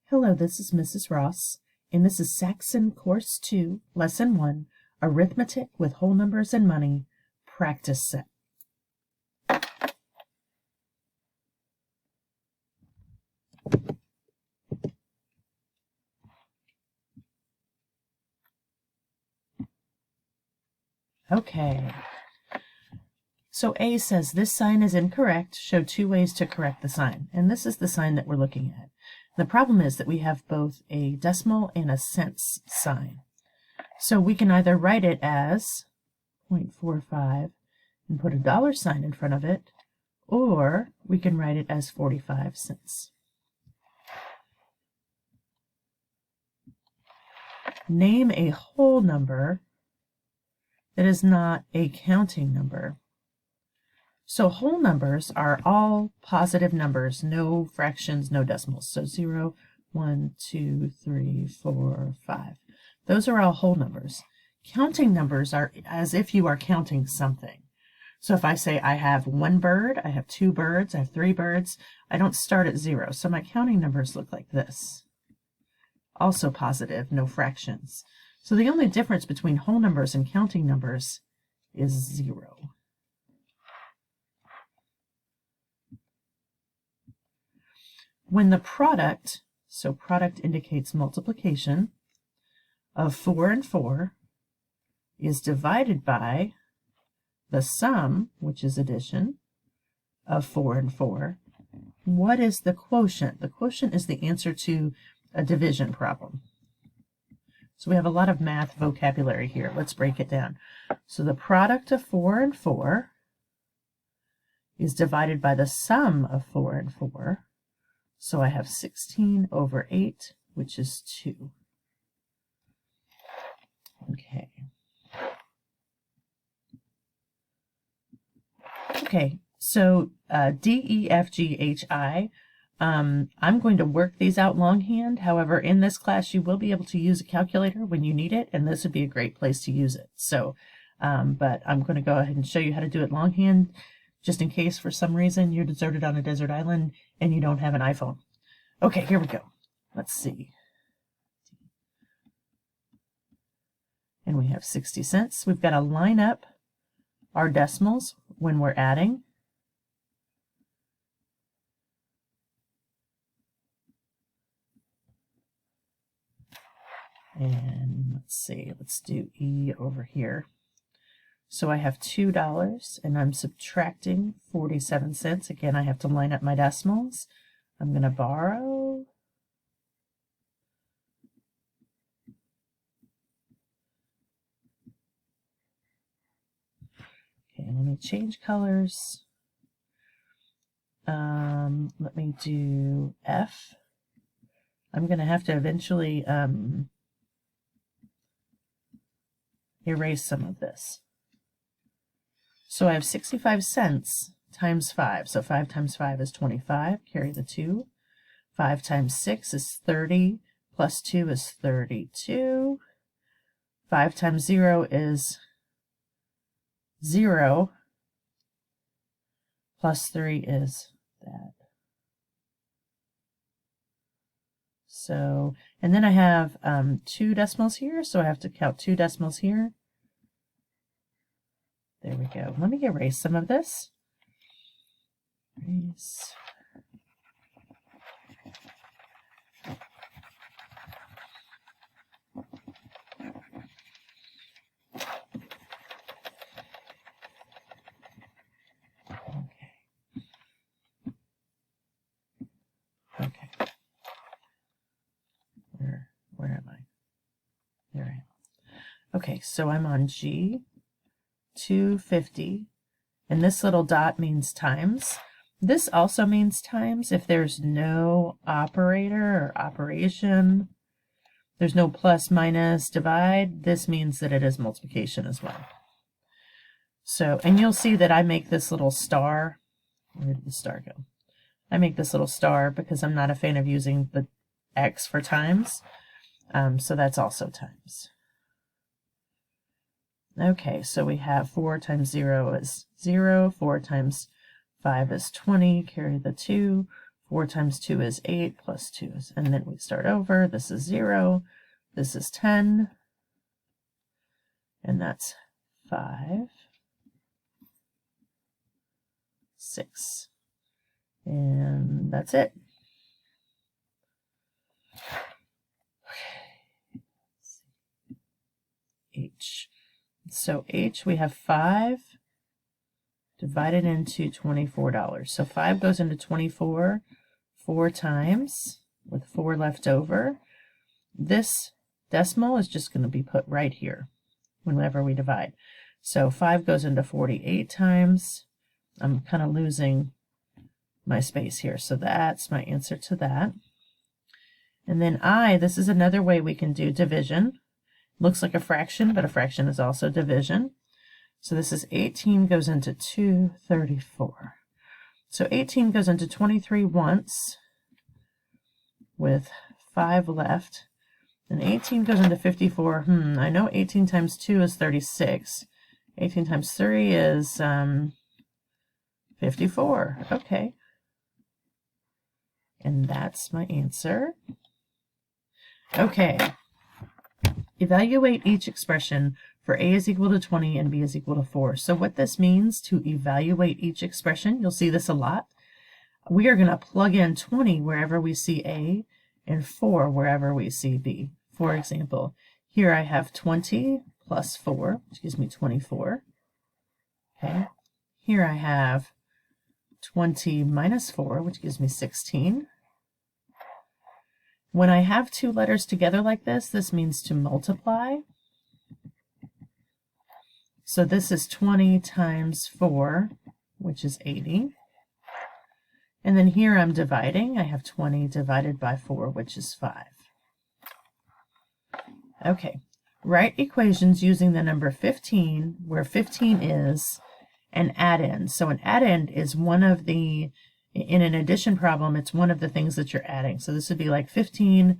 Hello, this is Mrs. Ross, and this is Saxon Course 2, Lesson 1, Arithmetic with Whole Numbers and Money, Practice Set. Okay, so A says this sign is incorrect. Show 2 ways to correct the sign, and this is the sign that we're looking at. The problem is that we have both a decimal and a cents sign. So we can either write it as 0.45 and put a dollar sign in front of it, or we can write it as 45 cents. Name a whole number that is not a counting number. So whole numbers are all positive numbers, no fractions, no decimals. So 0, 1, 2, 3, 4, 5. Those are all whole numbers. Counting numbers are as if you are counting something. So if I say I have 1 bird, I have 2 birds, I have 3 birds, I don't start at 0. So my counting numbers look like this. Also positive, no fractions. So the only difference between whole numbers and counting numbers is 0. When the product, so product indicates multiplication, of 4 and 4 is divided by the sum, which is addition, of 4 and 4, what is the quotient? The quotient is the answer to a division problem. So we have a lot of math vocabulary here. Let's break it down. So the product of 4 and 4 is divided by the sum of 4 and 4. So I have 16 over 8, which is 2. Okay. Okay, so D, E, F, G, H, I. I'm going to work these out longhand. However, in this class, you will be able to use a calculator when you need it, and this would be a great place to use it. So, but I'm going to go ahead and show you how to do it longhand, just in case for some reason you're deserted on a desert island and you don't have an iPhone. Okay, here we go. Let's see. And we have 60 cents. We've got to line up our decimals when we're adding. And let's see, let's do E over here. So I have $2 and I'm subtracting 47 cents. Again, I have to line up my decimals. I'm going to borrow. Okay, let me change colors. Let me do F. I'm going to have to eventually erase some of this. So I have 65 cents times 5. So 5 times 5 is 25. Carry the 2. 5 times 6 is 30. Plus 2 is 32. 5 times 0 is 0. Plus 3 is that. So, and then I have 2 decimals here, so I have to count 2 decimals here. There we go. Let me erase some of this. Erase. Okay. Where am I? There I am. Okay, so I'm on G, 250, and this little dot means times. This also means times if there's no operator or operation. There's no plus, minus, divide. This means that it is multiplication as well. So, and you'll see that I make this little star. Where did the star go? I make this little star because I'm not a fan of using the X for times. So that's also times. Okay, so we have 4 times 0 is 0. 4 times 5 is 20. Carry the 2. 4 times 2 is 8, plus 2 is, and then we start over. This is 0, this is 10, and that's 5, 6, and that's it. H. So H, we have 5 divided into $24. So 5 goes into 24 4 times with 4 left over. This decimal is just going to be put right here whenever we divide. So 5 goes into 48 times. I'm kind of losing my space here. So that's my answer to that. And then I, this is another way we can do division. Looks like a fraction, but a fraction is also division. So this is 18 goes into 234. So 18 goes into 23 once with 5 left. And 18 goes into 54. I know 18 times 2 is 36. 18 times 3 is 54. Okay. And that's my answer. Okay. Evaluate each expression for a is equal to 20 and b is equal to 4. So what this means to evaluate each expression, you'll see this a lot. We are going to plug in 20 wherever we see a and 4 wherever we see b. For example, here I have 20 plus 4, which gives me 24. Okay. Here I have 20 minus 4, which gives me 16. When I have two letters together like this means to multiply. So this is 20 times 4, which is 80. And then here I'm dividing. I have 20 divided by 4, which is 5. Okay, write equations using the number 15, where 15 is an addend. So an addend is one of the, in an addition problem, it's one of the things that you're adding. So this would be like 15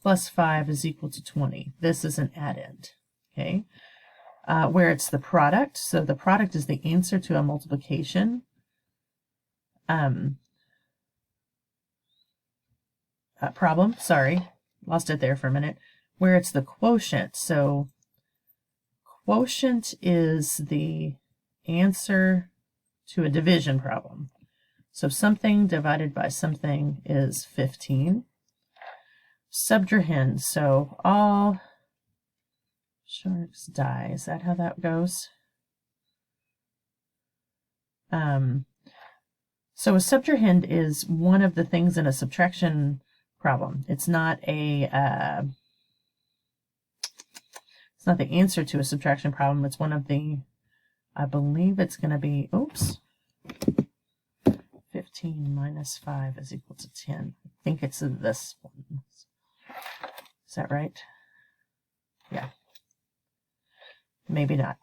plus 5 is equal to 20. This is an addend, okay? Where it's the product. So the product is the answer to a multiplication. Problem, sorry, lost it there for a minute. Where it's the quotient. So quotient is the answer to a division problem. So something divided by something is 15. Subtrahend, so all sharks die. Is that how that goes? So a subtrahend is one of the things in a subtraction problem. It's not a it's not the answer to a subtraction problem. It's one of the, I believe it's going to be, oops, 15 minus 5 is equal to 10. I think it's this one. Is that right? Yeah. Maybe not.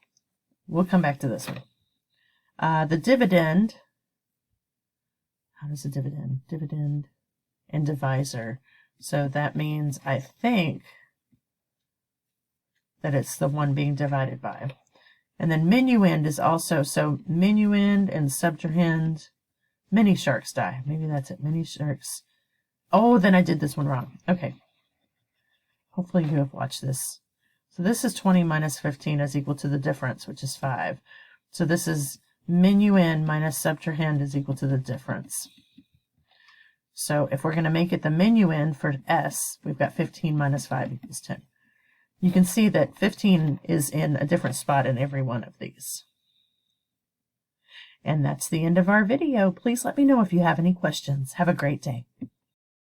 We'll come back to this one. The dividend, how does a dividend? Dividend and divisor. So that means, I think, that it's the one being divided by. And then minuend is also, so minuend and subtrahend, many sharks die. Maybe that's it, many sharks. Oh, then I did this one wrong. Okay. Hopefully you have watched this. So this is 20 minus 15 is equal to the difference, which is 5. So this is minuend minus subtrahend is equal to the difference. So if we're going to make it the minuend for S, we've got 15 minus 5 equals 10. You can see that 15 is in a different spot in every one of these. And that's the end of our video. Please let me know if you have any questions. Have a great day.